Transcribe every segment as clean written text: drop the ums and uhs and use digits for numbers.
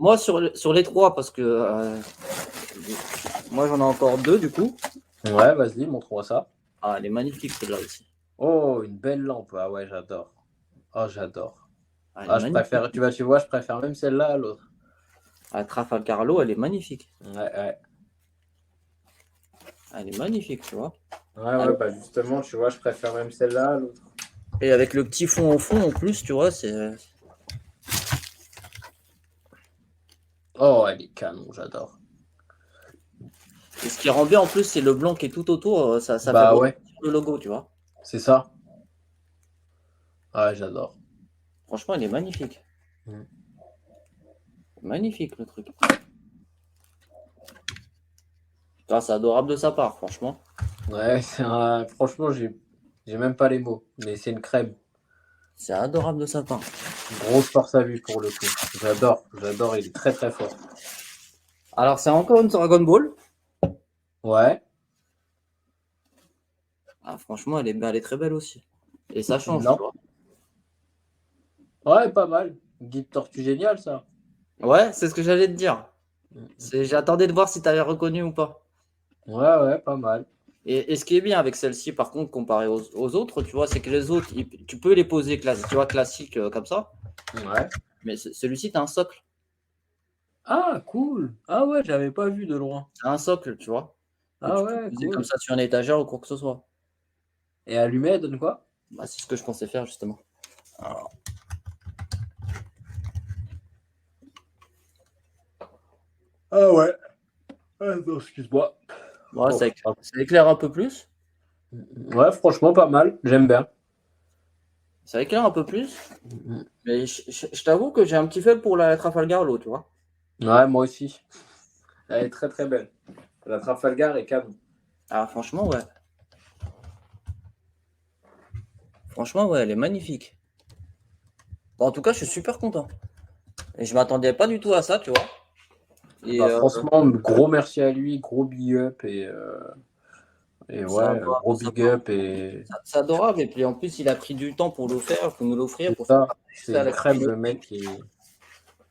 Moi, sur les trois, parce que moi, j'en ai encore deux, du coup. Ouais, vas-y, montre-moi ça. Ah, elle est magnifique, celle-là aussi. Oh, une belle lampe. Ah ouais, j'adore. Oh, j'adore. Ah, elle est Ah, je magnifique. préfère, tu vois, je préfère même celle-là à l'autre. La Trafalgar-Lago, elle est magnifique. Ouais. Elle est magnifique, tu vois. Ouais, bah justement, tu vois, je préfère même celle-là à l'autre. Et avec le petit fond au fond, en plus, tu vois, c'est... Oh, elle est canon, j'adore. Et ce qui rend bien, en plus, c'est le blanc qui est tout autour. Ça fait Bah ouais, le logo, tu vois. c'est ça. Ouais, j'adore. Franchement, elle est magnifique. Magnifique, le truc. Ah, c'est adorable de sa part, franchement. Ouais, franchement, j'ai même pas les mots, mais c'est une crème. C'est adorable de sa part. Grosse force à lui pour le coup. J'adore, il est très très fort. Alors, c'est encore une Dragon Ball. Ouais, Ah, franchement, elle est très belle aussi. Et ça change, tu non. vois. Ouais, pas mal. Guide tortue génial, ça. Ouais, c'est ce que j'allais te dire. J'attendais de voir si tu avais reconnu ou pas. Ouais, pas mal. Et ce qui est bien avec celle-ci, par contre, comparé aux autres, tu vois, c'est que les autres, tu peux les poser tu vois, classiques comme ça. Ouais. Mais celui-ci, tu as un socle. Ah, cool. Ah ouais, j'avais pas vu de loin. T'as un socle, tu vois. Que Ah tu peux ouais, poser comme cool. ça sur une étagère ou quoi que ce soit. Et allumé, elle donne quoi? Bah, c'est ce que je pensais faire, justement. Alors, Ah ouais. Attends, excuse-moi. ouais, Oh, ça éclaire un peu plus. ouais, franchement, pas mal. J'aime bien. Ça éclaire un peu plus. Mais je t'avoue que j'ai un petit faible pour la Trafalgar Law, tu vois. Ouais, moi aussi. Elle est très très belle. La Trafalgar est canon. Ah, franchement, ouais. Franchement, ouais, elle est magnifique. Bon, en tout cas, je suis super content. Et je m'attendais pas du tout à ça, tu vois. Et Bah franchement, gros merci à lui, gros big up et c'est ouais, adorable gros de sa big part. up et C'est adorable. Et puis en plus, il a pris du temps pour pour nous l'offrir, c'est pour faire ça. partager C'est ça une à la crème communauté. le mec.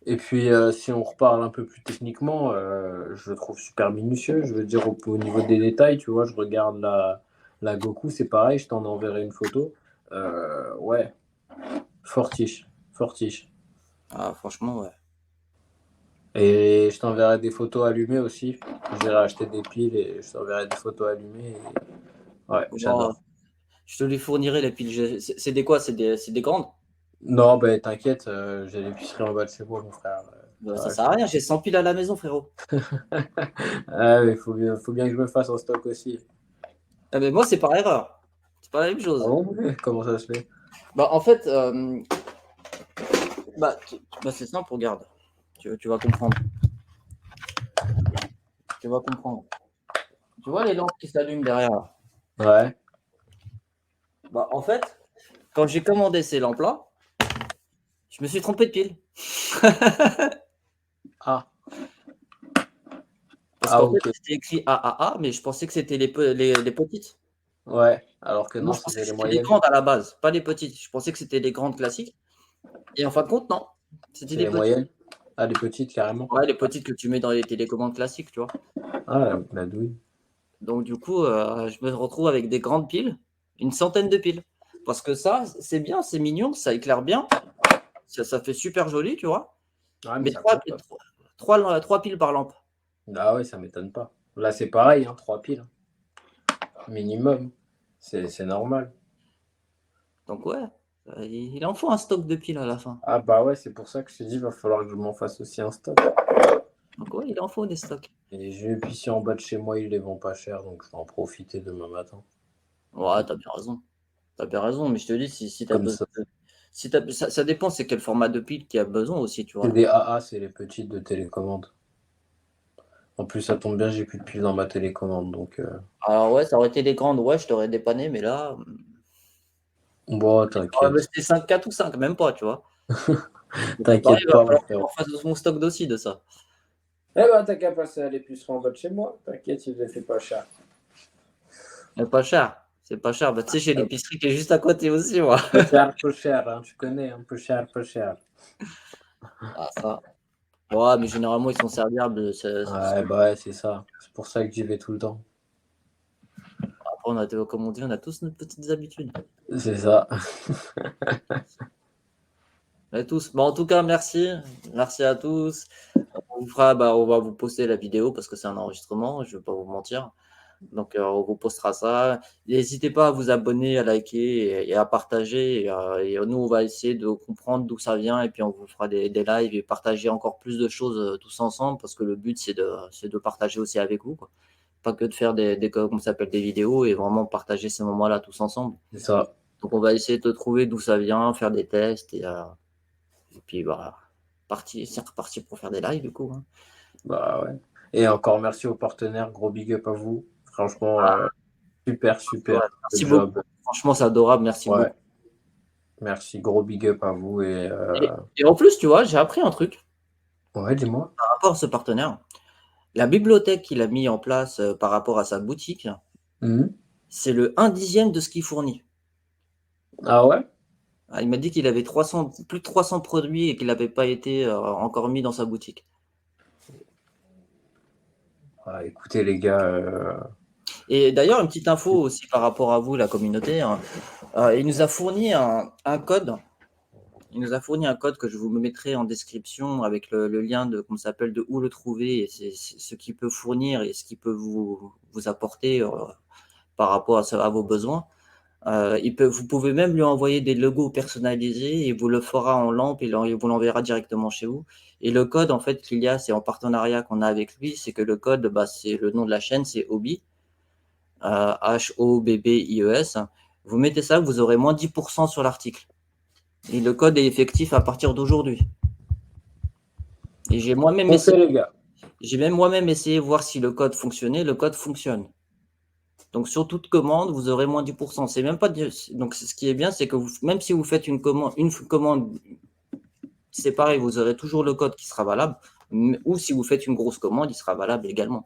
Et puis si on reparle un peu plus techniquement, je le trouve super minutieux. Je veux dire au niveau des détails, tu vois, je regarde la Goku, c'est pareil, je t'en enverrai une photo. Ouais, fortiche, fortiche. Ah, franchement, ouais. Et je t'enverrai des photos allumées aussi. J'irai acheter des piles et je t'enverrai des photos allumées. Ouais, Bon, j'adore. je te les fournirai, les piles. C'est des quoi? C'est des grandes? Non, bah t'inquiète, j'ai l'épicerie en bas de chez moi, mon frère. Ça Ouais, sert à rien. J'ai 100 piles à la maison, frérot. ah, mais faut bien que je me fasse en stock aussi. Ah, mais moi, c'est par erreur. C'est pas la même Ah chose. bon? Comment ça se fait? Bah, en fait, c'est simple, regarde. Tu vas comprendre. Tu vas comprendre. Tu vois les lampes qui s'allument derrière là. Ouais. Bah, en fait, quand j'ai commandé ces lampes-là, je me suis trompé de pile. Ah, Parce ah qu'en fait, ok. c'était écrit AAA, mais je pensais que c'était les petites. Ouais, alors que Moi, non, je pensais c'était que les c'était les moyennes. grandes à la base, pas les petites. Je pensais que c'était les grandes classiques. Et en fin de compte, non. C'était C'est des les petites. moyennes. Ah, les petites, carrément. Ouais, les petites que tu mets dans les télécommandes classiques, tu vois. Ah, la douille. Donc, du coup, je me retrouve avec des grandes piles, une centaine de piles. Parce que ça, c'est bien, c'est mignon, ça éclaire bien, ça fait super joli, tu vois. Ouais, mais Mais ça compte. trois piles par lampe. Ah ouais, ça m'étonne pas. Là, c'est pareil, hein, 3 piles. Minimum. C'est normal. Donc, ouais, il en faut un stock de piles à la fin. Ah bah ouais, c'est pour ça que je te dis, il va falloir que je m'en fasse aussi un stock. Donc, ouais, il en faut des stocks. Et j'ai vu ici en bas de chez moi, ils les vendent pas cher, donc je vais en profiter demain matin. Ouais, t'as bien raison. T'as bien raison, mais je te dis, si t'as Comme besoin ça. ça dépend, c'est quel format de pile qu'il y a besoin aussi, tu C'est vois. des AA, c'est les petites de télécommande. En plus, ça tombe bien, j'ai plus de piles dans ma télécommande, donc Alors, ouais, ça aurait été des grandes, ouais, je t'aurais dépanné, mais là, bon, il me t'inquiète. restait 5, 4 ou 5, même pas, tu vois. Donc, c'est pareil, T'inquiète il va pas, mon falloir que je frère. m'en fasse mon stock aussi de ça. Eh ben, t'as qu'à passer à l'épicerie en bas de chez moi. T'inquiète, il les fait pas cher. Mais pas cher. C'est pas cher. Bah, tu sais, j'ai l'épicerie qui est juste à côté aussi, moi. Peu cher, hein, tu connais, un peu cher, peu cher. Ah, ça. Ouais, mais généralement, ils sont serviables. Ouais, bah ouais, c'est ça. C'est pour ça que j'y vais tout le temps. Après, comme on dit, on a tous nos petites habitudes. C'est ça. On a tous. Bon, en tout cas, merci. Merci à tous. On va vous poster la vidéo parce que c'est un enregistrement, je ne vais pas vous mentir. Donc, on vous postera ça. N'hésitez pas à vous abonner, à liker et à partager. Et nous, on va essayer de comprendre d'où ça vient et puis on vous fera des lives et partager encore plus de choses tous ensemble parce que le but, c'est de partager aussi avec vous, quoi. Pas que de faire comme ça s'appelle, des vidéos et vraiment partager ces moments-là tous ensemble. C'est ça. Donc, on va essayer de trouver d'où ça vient, faire des tests et puis, voilà. C'est reparti pour faire des lives, du coup, hein. Bah ouais. Et encore merci aux partenaires. Gros big up à vous. Franchement, super, Ouais, super. merci Good beaucoup. job. Franchement, c'est adorable. Merci Ouais. beaucoup. Merci. Gros big up à vous. Et en plus, tu vois, j'ai appris un truc Ouais, dis-moi. par rapport à ce partenaire. La bibliothèque qu'il a mis en place par rapport à sa boutique, Mhm. c'est le 1/10 de ce qu'il fournit. Ah ouais? Ah, il m'a dit qu'il avait plus de 300 produits et qu'il n'avait pas été encore mis dans sa boutique. Ah, écoutez, les gars. Et d'ailleurs, une petite info aussi par rapport à vous, la communauté, hein. Il nous a fourni un code. Il nous a fourni un code que je vous mettrai en description avec le lien de, comment ça s'appelle, de où le trouver et c'est ce qu'il peut fournir et ce qu'il peut vous apporter par rapport à vos besoins. Vous pouvez même lui envoyer des logos personnalisés et vous le fera en lampe et il vous l'enverra directement chez vous. Et le code, en fait, qu'il y a, c'est en partenariat qu'on a avec lui, c'est que le code, bah, c'est le nom de la chaîne, c'est Hobby, HOBBIES. Vous mettez ça, vous aurez moins 10% sur l'article. Et le code est effectif à partir d'aujourd'hui. Et Foncez, les gars. j'ai même moi-même essayé de voir si le code fonctionnait. Le code fonctionne. Donc, sur toute commande, vous aurez moins 10%. C'est même pas donc, ce qui est bien, c'est que même si vous faites une commande, c'est pareil, vous aurez toujours le code qui sera valable. Ou si vous faites une grosse commande, il sera valable également.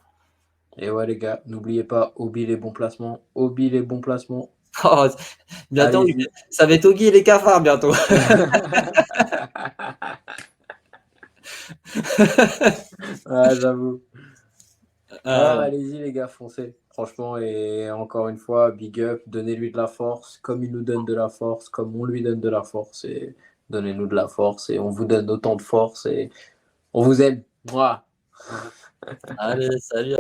Et ouais, les gars, n'oubliez pas, Obi les bons placements. Obi les bons placements. Oh, bientôt, Allez-y. ça va être Oggy et les cafards bientôt. Ah, j'avoue. Ah, Euh, allez-y, les gars, foncez. Franchement, et encore une fois, big up, donnez-lui de la force, comme il nous donne de la force, comme on lui donne de la force, et donnez-nous de la force, et on vous donne autant de force, et on vous aime. Moi. allez, salut.